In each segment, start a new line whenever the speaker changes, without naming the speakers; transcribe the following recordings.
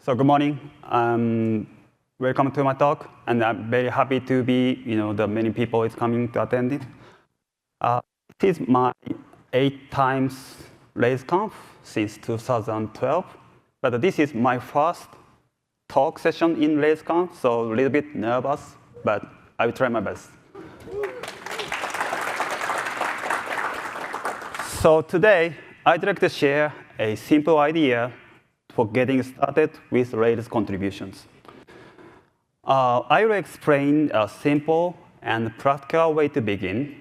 So good morning. Welcome to my talk, and I'm very happy to be, the many people is coming to attend it. This is my 8th times RailsConf since 2012, but this is my first talk session in RailsConf, so a little bit nervous, but I will try my best. So today, I'd like to share a simple idea for getting started with Rails contributions. I will explain a simple and practical way to begin.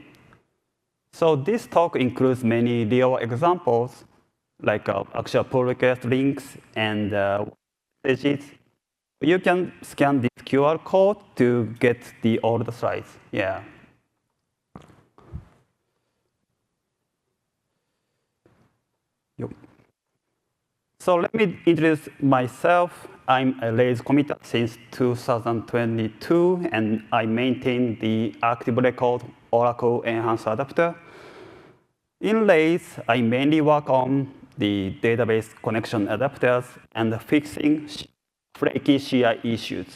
So this talk includes many real examples, like actual pull request links and messages. You can scan this QR code to get the older slides. Yeah. So let me introduce myself. I'm a Rails committer since 2022, and I maintain the active record Oracle Enhanced Adapter. In Rails, I mainly work on the database connection adapters and fixing flaky CI issues.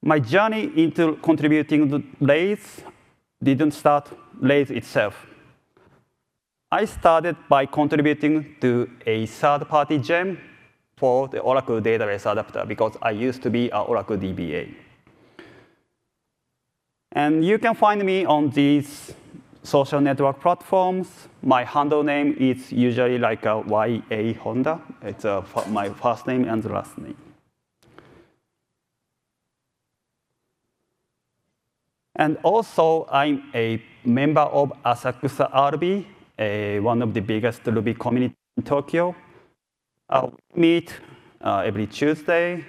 My journey into contributing to Rails didn't start Rails itself. I started by contributing to a third-party gem for the Oracle database adapter because I used to be an Oracle DBA. And you can find me on these social network platforms. My handle name is usually like a YA Honda. It's my first name and last name. And also, I'm a member of Asakusa RB, one of the biggest Ruby community in Tokyo. We meet every Tuesday.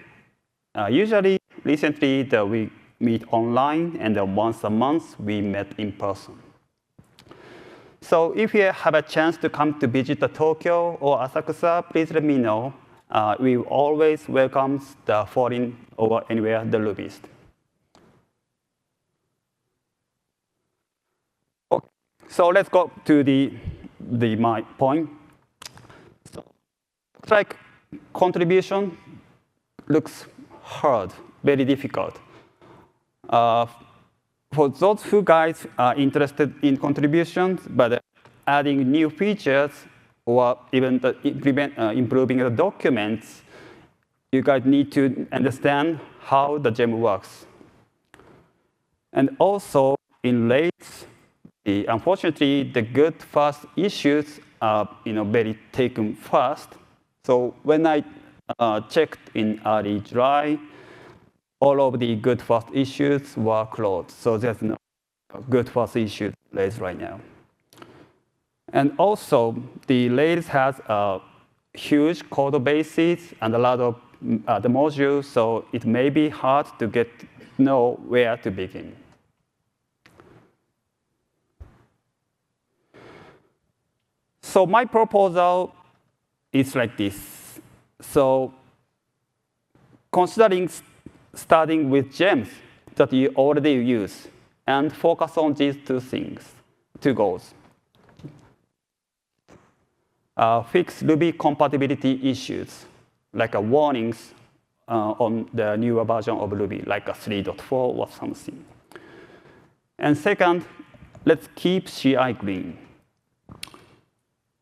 Usually, recently, we meet online, and once a month, we met in person. So if you have a chance to come to visit Tokyo or Asakusa, please let me know. We always welcome the foreign or anywhere the Rubyist. Okay. So let's go to my point. So, like contribution looks hard, very difficult. For those who guys are interested in contributions, but adding new features or even improving the documents, you guys need to understand how the gem works. And also in Rails, unfortunately, the good fast issues are very taken fast. So when I checked in early July, all of the good fast issues were closed. So there's no good fast issues in Rails right now. And also, the Rails has a huge code bases and a lot of the modules, so it may be hard to know where to begin. So my proposal is like this. So considering starting with gems that you already use and focus on these two goals. Fix Ruby compatibility issues, like warnings on the newer version of Ruby, like a 3.4 or something. And second, let's keep CI green.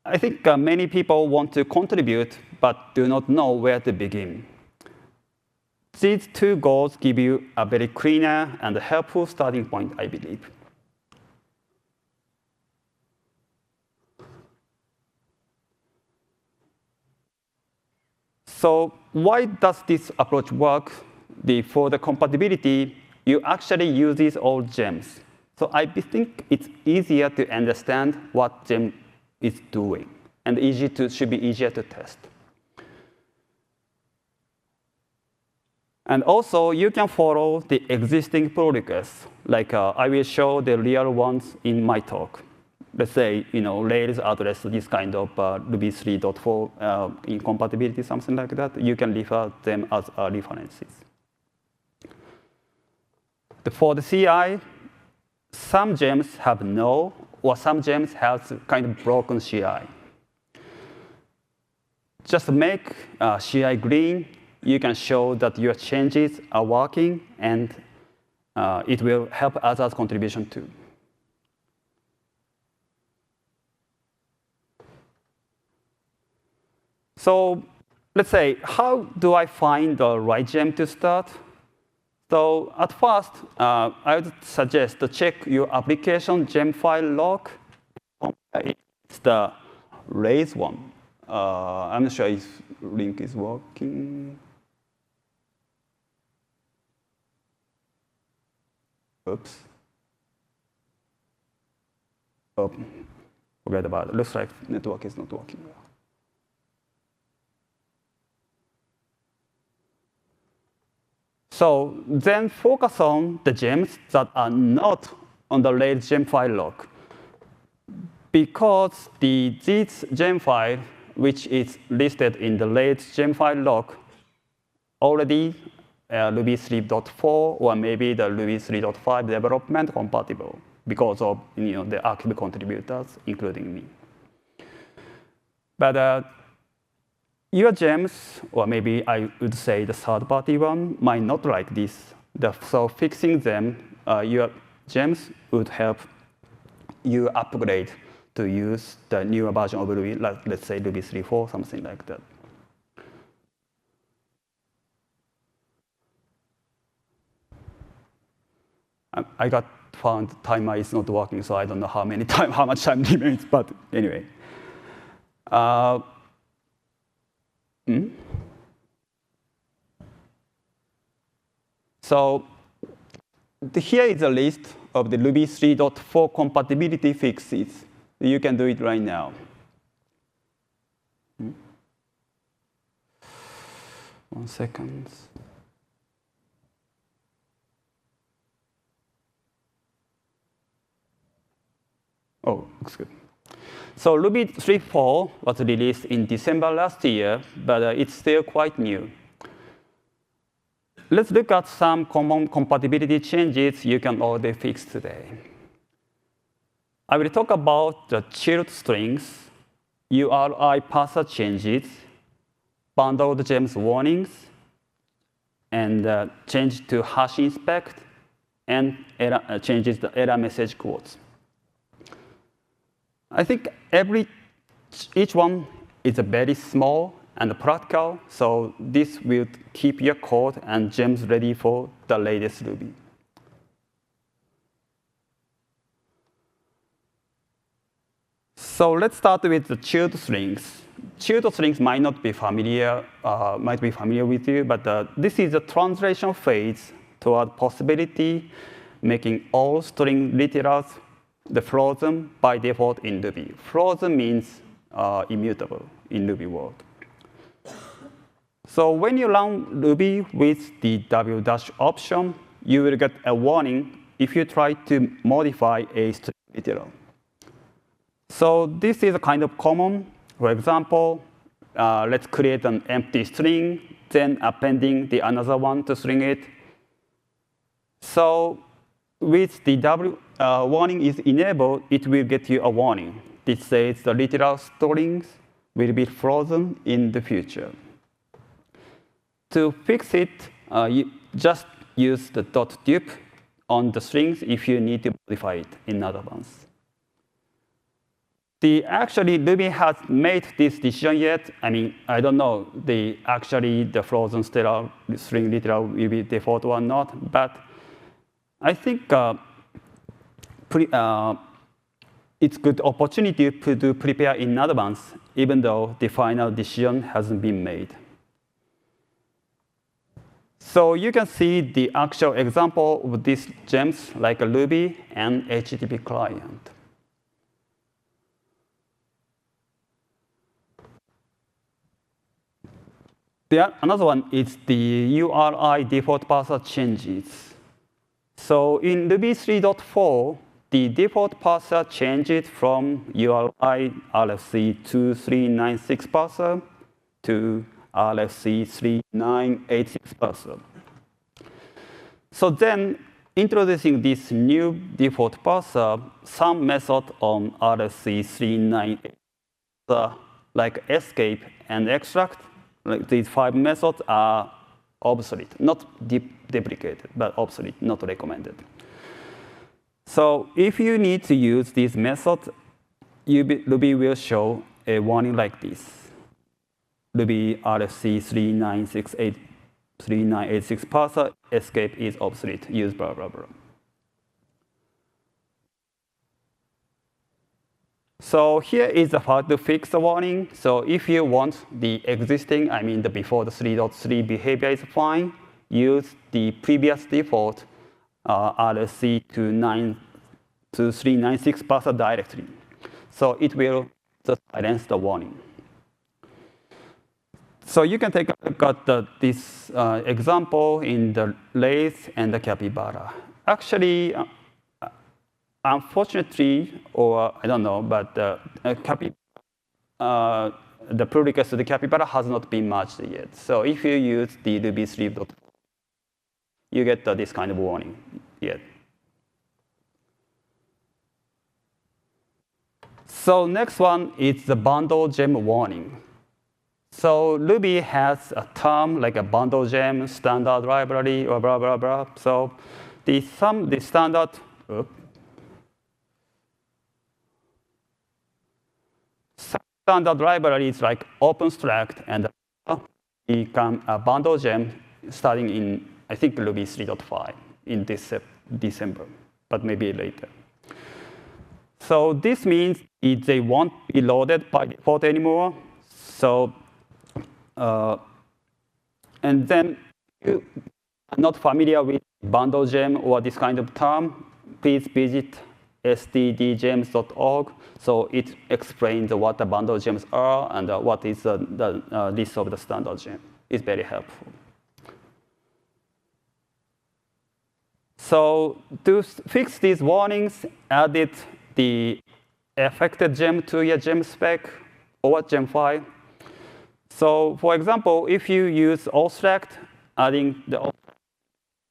I think many people want to contribute, but do not know where to begin. These two goals give you a very cleaner and helpful starting point, I believe. So why does this approach work? For the compatibility, you actually use these old gems. So I think it's easier to understand what gem is doing, and should be easier to test. And also, you can follow the existing pull requests. Like I will show the real ones in my talk. Let's say Rails address this kind of Ruby 3.4 incompatibility, something like that. You can refer them as references. For the CI, some gems have no, or some gems have kind of broken CI. just make CI green. You can show that your changes are working, and it will help others' contribution too. So let's say, how do I find the right gem to start? So at first, I would suggest to check your application gem file log. It's the Rails one. I'm not sure if link is working. Oops. Oh, forget about it. Looks like network is not working well. So then focus on the gems that are not on the Rails gem file log. Because this gem file, which is listed in the Rails gem file log, already Ruby 3.4 or maybe the Ruby 3.5 development compatible because of the active contributors, including me. But your gems, or maybe I would say the third-party one, might not like this. So fixing them, your gems would help you upgrade to use the newer version of Ruby, like let's say Ruby 3.4, something like that. I got found timer is not working, so I don't know how much time remains. But anyway, so here is a list of the Ruby 3.4 compatibility fixes. You can do it right now. 1 second. Oh, looks good. So Ruby 3.4 was released in December last year, but it's still quite new. Let's look at some common compatibility changes you can already fix today. I will talk about the chilled strings, URI parser changes, bundled gems warnings, and change to hash inspect, and changes the error message quotes. I think each one is very small and practical, so this will keep your code and gems ready for the latest Ruby. So let's start with the chilled strings. Chilled strings might be familiar with you, but this is a translation phase toward possibility, making all string literals the frozen by default in Ruby. Frozen means immutable in Ruby world. So when you run Ruby with the W- option, you will get a warning if you try to modify a string literal. So this is kind of common. For example, let's create an empty string, then appending the another one to string it. So with the W warning is enabled, it will get you a warning. This says the literal strings will be frozen in the future. To fix it, you just use the .dup on the strings if you need to modify it in advance. Actually, Ruby has made this decision yet. I mean, I don't know the frozen string literal will be default or not, but I think it's a good opportunity to prepare in advance, even though the final decision hasn't been made. So you can see the actual example of these gems, like a Ruby and HTTP client. Another one is the URI default parser changes. So in Ruby 3.4, the default parser changed from URI RFC 2396 parser to RFC 3986 parser. So then, introducing this new default parser, some method on RFC 398 like escape and extract, like these 5 methods are obsolete, not deprecated, but obsolete, not recommended. So if you need to use these methods, Ruby will show a warning like this. Ruby RFC 3986 parser, escape is obsolete, use blah, blah, blah. So here is how to fix the warning. So if you want the existing, I mean the before the 3.3 behavior is fine, use the previous default RFC to 396 parser directory. So it will just silence the warning. So you can take a look at this example in the Rails and the Capybara. Actually, unfortunately, or I don't know, but the pull request to the Capybara has not been merged yet. So if you use the Ruby 3.4, you get this kind of warning yet. So next one is the bundle gem warning. So Ruby has a term like a bundle gem, standard library, or blah, blah, blah. So the standard, standard library is like OpenStruct and become a bundle gem starting in, I think, Ruby 3.5 in December, but maybe later. So this means they won't be loaded by default anymore. So, and then you are not familiar with bundle gem or this kind of term, please visit stdgems.org. So it explains what the bundle gems are and what is the list of the standard gem. It's very helpful. So to fix these warnings, added the affected gem to your gem spec or gem file. So for example, if you use allStract, adding the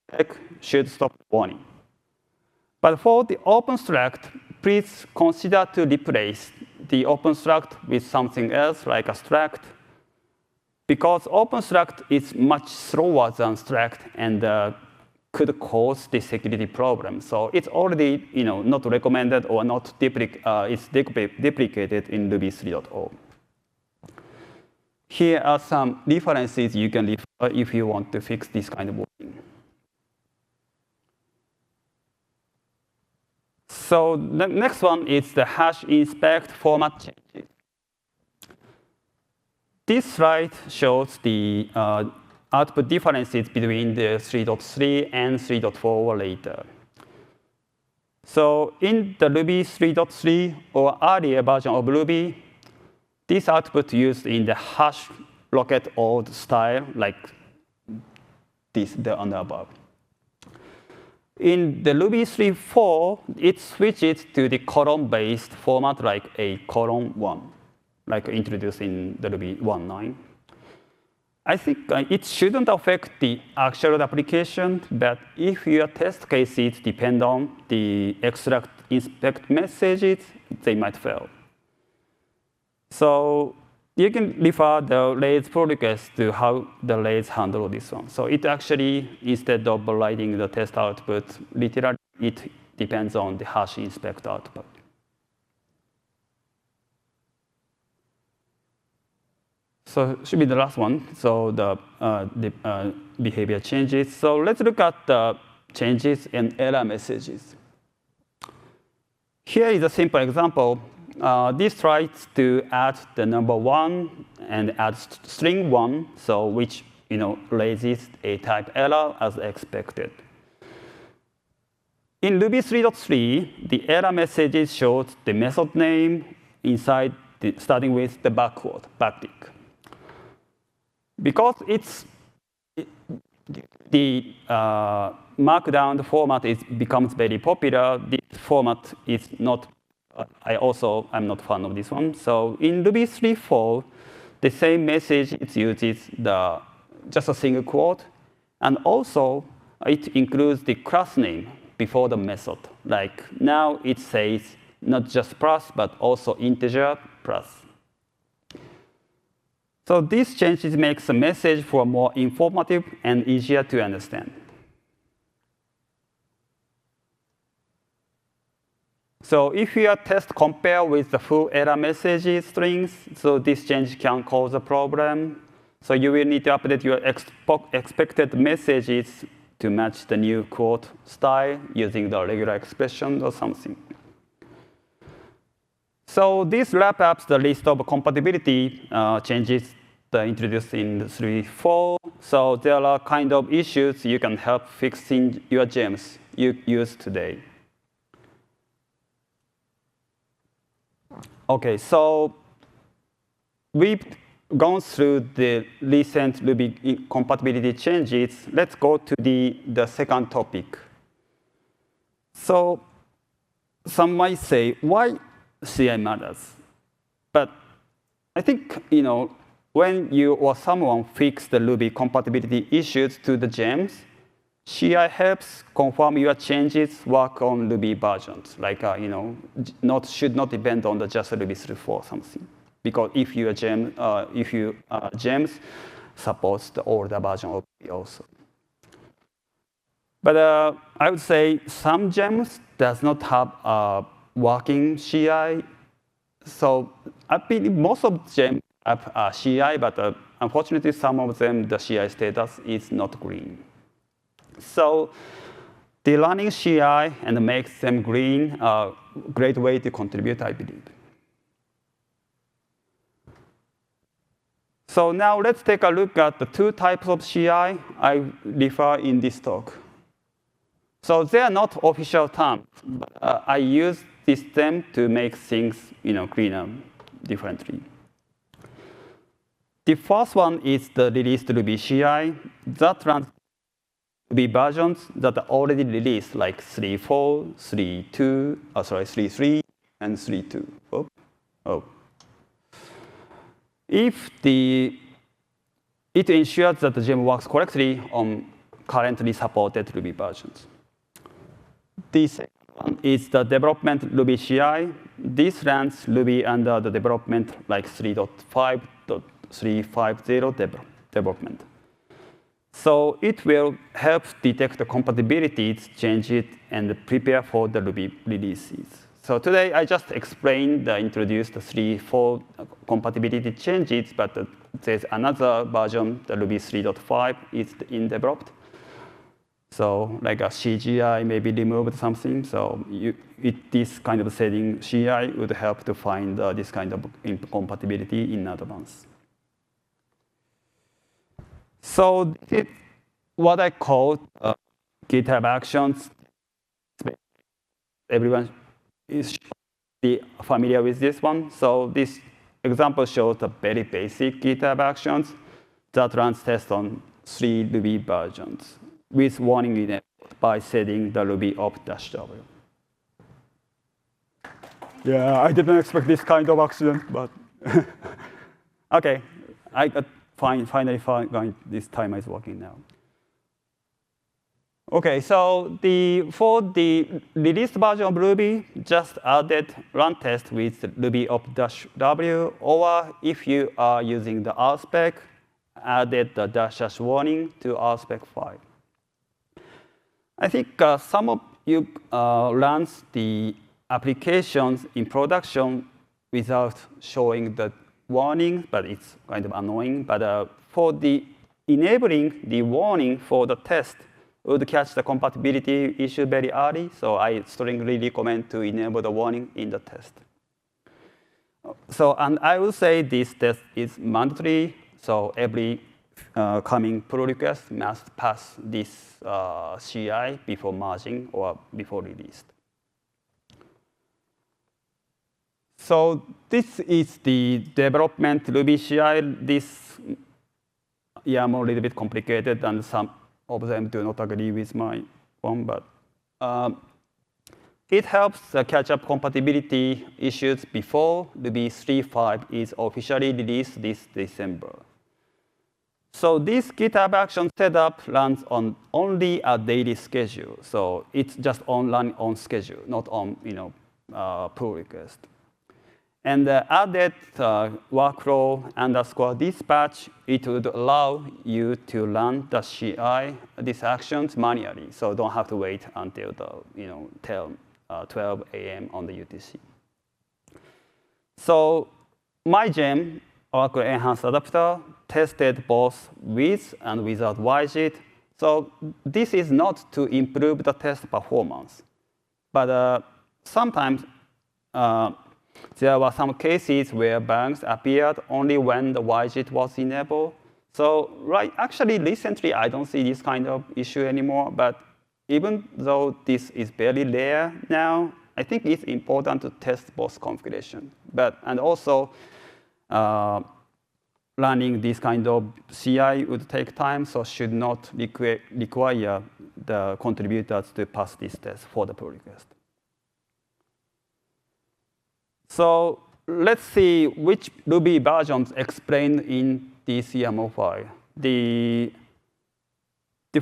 spec should stop the warning. But for the OpenStruct, please consider to replace the OpenStruct with something else like a Struct, because OpenStruct is much slower than Struct and could cause the security problem. So it's already not recommended or not it's deprecated in Ruby 3.0. Here are some references you can refer if you want to fix this kind of warning. So the next one is the hash inspect format changes. This slide shows the output differences between the 3.3 and 3.4 later. So in the Ruby 3.3 or earlier version of Ruby, this output used in the hash rocket old style, like this, the on the above. In the Ruby 3.4, it switches to the column-based format like a column 1, like introduced in the Ruby 1.9. I think it shouldn't affect the actual application, but if your test cases depend on the extract inspect messages, they might fail. So you can refer the Rails pull request to how the Rails handle this one. So it actually, instead of writing the test output, literally it depends on the hash inspect output. So it should be the last one. So the behavior changes. So let's look at the changes in error messages. Here is a simple example. This tries to add the number 1 and add string 1, so which raises a type error as expected. In Ruby 3.3, the error messages shows the method name inside starting with the backtick. Because the markdown format becomes very popular, this format is not. I'm not fan of this one. So in Ruby 3.4, the same message uses just a single quote, and also it includes the class name before the method. Like now it says not just plus, but also integer plus. So these changes make the message for more informative and easier to understand. So if your test compare with the full error messages strings, so this change can cause a problem. So you will need to update your expected messages to match the new quote style using the regular expression or something. So this wraps up the list of compatibility changes introduced in 3.4. So there are kind of issues you can help fixing your gems you use today. OK, so we've gone through the recent Ruby compatibility changes. Let's go to the second topic. So some might say, why CI matters? But I think when you or someone fix the Ruby compatibility issues to the gems, CI helps confirm your changes work on Ruby versions. Like should not depend on the just Ruby 3.4 or something. Because if your gems supports the older version of Ruby also. But I would say some gems does not have a working CI. So I believe most of gems have CI, but unfortunately some of them the CI status is not green. So the running CI and makes them green a great way to contribute, I believe. So now let's take a look at the two types of CI I refer in this talk. So they are not official terms, but I use this term to make things cleaner differently. The first one is the released Ruby CI that runs Ruby versions that are already released, like 3.4, 3.3, and 3.2. If it ensures that the gem works correctly on currently supported Ruby versions. The second one is the development Ruby CI. This runs Ruby under the development like 3.5.350 development. So it will help detect the compatibilities, change it, and prepare for the Ruby releases. So today, I just explained the introduced 3.4 compatibility changes, but there's another version, the Ruby 3.5 is in developed. So like a CGI maybe removed something. So this kind of setting, CI would help to find this kind of incompatibility in advance. So this is what I call GitHub Actions. Everyone is familiar with this one. So this example shows the very basic GitHub Actions that runs tests on 3 Ruby versions with warning enabled by setting the Ruby opt-w. Yeah, I didn't expect this kind of accident, but OK, I got finally found this timer is working now. OK, so for the released version of Ruby, just added run test with Ruby opt-w, or if you are using the RSpec, added the -- warning to RSpec file. I think some of you runs the applications in production without showing the warning, but it's kind of annoying. But for the enabling the warning for the test, would catch the compatibility issue very early. So I strongly recommend to enable the warning in the test. So, and I will say this test is mandatory. So every coming pull request must pass this CI before merging or before release. So this is the development Ruby CI. This YAML a little bit complicated, and some of them do not agree with my one, but it helps catch up compatibility issues before Ruby 3.5 is officially released this December. So this GitHub Action setup runs on only a daily schedule. So it's just running on schedule, not on pull request. And added workflow underscore dispatch, it would allow you to run the CI, these actions manually. So don't have to wait until the 12 a.m. on the UTC. So my gem, Oracle Enhanced Adapter, tested both with and without YJIT. So this is not to improve the test performance. But sometimes there were some cases where bugs appeared only when the YJIT was enabled. So actually, recently, I don't see this kind of issue anymore. But even though this is very rare now, I think it's important to test both configurations. And also, running this kind of CI would take time, so should not require the contributors to pass this test for the pull request. So let's see which Ruby versions explained in this YAML file. The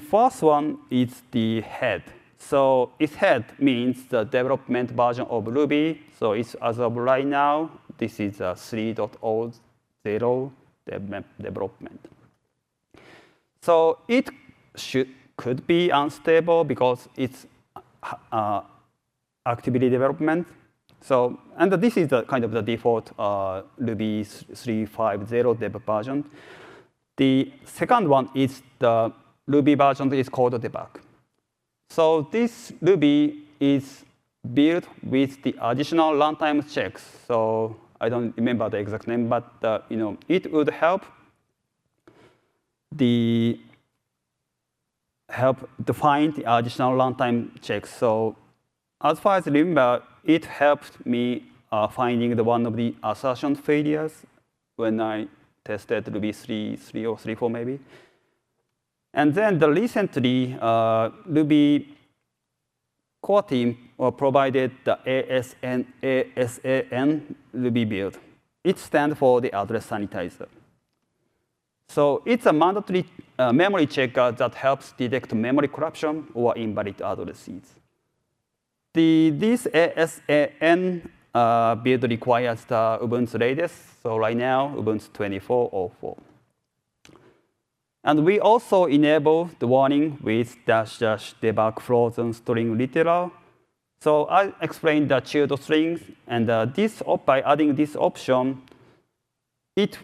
first one is the head. So its head means the development version of Ruby. So it's as of right now, this is a 3.0 development. So it could be unstable because it's activity development. So, and this is the kind of the default Ruby 3.5.0 dev version. The second one is the Ruby version is called debug. So this Ruby is built with the additional runtime checks. So I don't remember the exact name, but it would help define the additional runtime checks. So as far as I remember, it helped me finding one of the assertion failures when I tested Ruby 3.3 or 3.4 maybe. And then recently, Ruby core team provided the ASAN Ruby build. It stands for the address sanitizer. So it's a mandatory memory checker that helps detect memory corruption or invalid addresses. This ASAN build requires the Ubuntu latest. So right now, Ubuntu 24.04. And we also enable the warning with --debug frozen string literal. So I explained the chilled strings, and by adding this option, it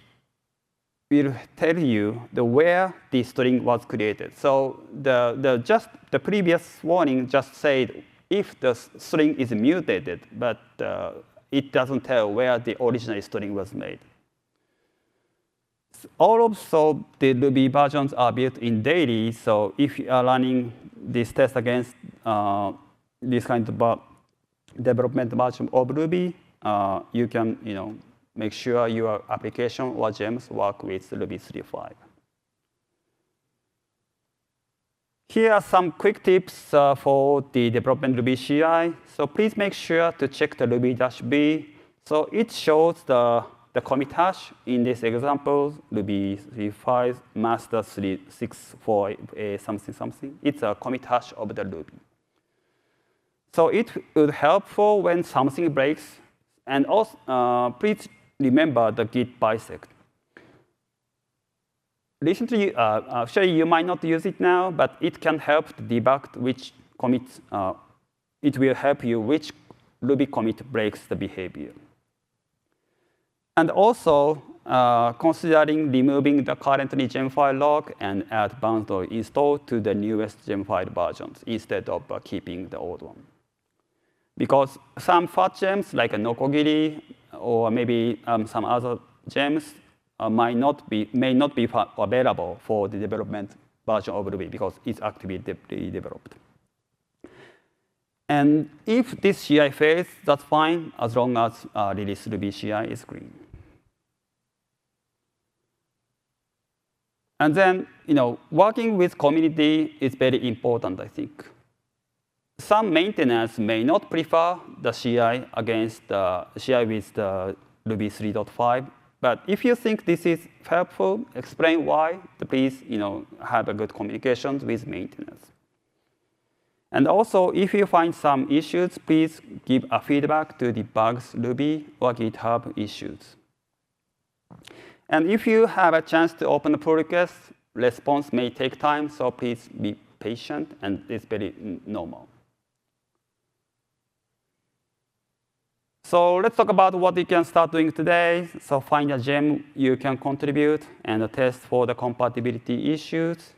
will tell you where the string was created. So the previous warning just said if the string is mutated, but it doesn't tell where the original string was made. Also, the Ruby versions are built in daily. So if you are running this test against this kind of development version of Ruby, you can make sure your application or gems work with Ruby 3.5. Here are some quick tips for the development Ruby CI. So please make sure to check the Ruby-B. So it shows the commit hash. In this example, Ruby 3.5 master 3.6.4 something something. It's a commit hash of the Ruby. So it would be helpful when something breaks. And also, please remember the git bisect. Recently, actually, you might not use it now, but it can help to debug which commits. It will help you which Ruby commit breaks the behavior. And also, considering removing the currently Gemfile log and add bound or install to the newest Gemfile versions instead of keeping the old one. Because some fat gems, like a Nokogiri or maybe some other gems, may not be available for the development version of Ruby because it's actively developed. And if this CI fails, that's fine, as long as release Ruby CI is green. And then, working with community is very important, I think. Some maintainers may not prefer the CI against the CI with the Ruby 3.5. But if you think this is helpful, explain why. Please, have a good communication with maintainers. And also, if you find some issues, please give a feedback to the bugs Ruby or GitHub issues. And if you have a chance to open the pull request, response may take time, so please be patient, and it's very normal. So let's talk about what you can start doing today. So find a gem you can contribute and test for the compatibility issues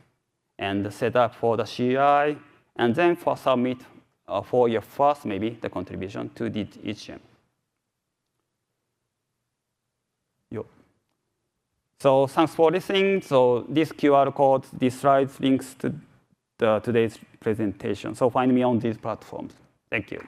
and set up for the CI, and then for submit for your first, maybe, the contribution to each gem. So thanks for listening. So this QR code, these slides, links to today's presentation. So find me on these platforms. Thank you.